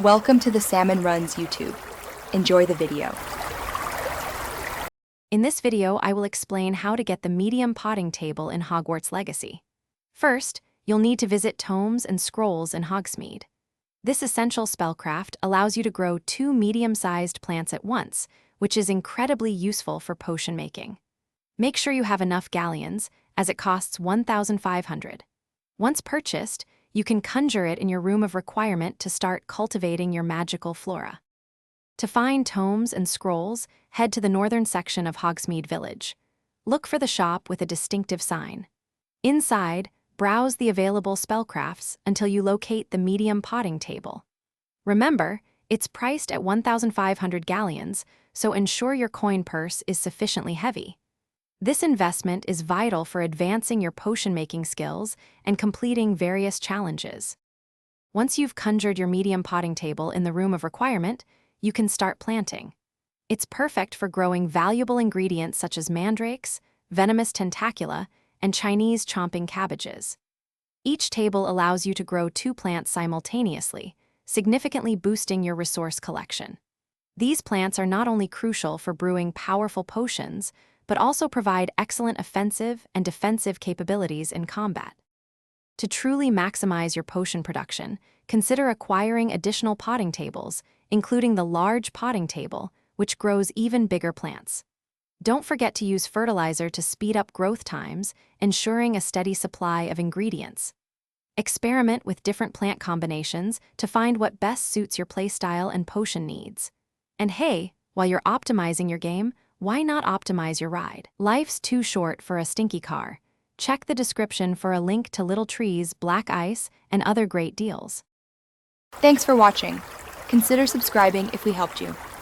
Welcome to the Salmon Runs YouTube. Enjoy the video. In this video, I will explain how to get the medium potting table in Hogwarts Legacy. First, you'll need to visit Tomes and Scrolls in Hogsmeade. This essential spellcraft allows you to grow 2 medium-sized plants at once, which is incredibly useful for potion making. Make sure you have enough galleons, as it costs 1,500. Once purchased, you can conjure it in your room of requirement to start cultivating your magical flora. To find Tomes and Scrolls, head to the northern section of Hogsmeade Village. Look for the shop with a distinctive sign. Inside, browse the available spellcrafts until you locate the medium potting table. Remember, it's priced at 1,500 galleons, so ensure your coin purse is sufficiently heavy. This investment is vital for advancing your potion-making skills and completing various challenges. Once you've conjured your medium potting table in the room of requirement, you can start planting. It's perfect for growing valuable ingredients such as mandrakes, venomous tentacula, and Chinese chomping cabbages. Each table allows you to grow 2 plants simultaneously, significantly boosting your resource collection. These plants are not only crucial for brewing powerful potions, but also provide excellent offensive and defensive capabilities in combat. To truly maximize your potion production, consider acquiring additional potting tables, including the large potting table, which grows even bigger plants. Don't forget to use fertilizer to speed up growth times, ensuring a steady supply of ingredients. Experiment with different plant combinations to find what best suits your playstyle and potion needs. And hey, while you're optimizing your game, why not optimize your ride? Life's too short for a stinky car. Check the description for a link to Little Tree's Black Ice and other great deals. Thanks for watching. Consider subscribing if we helped you.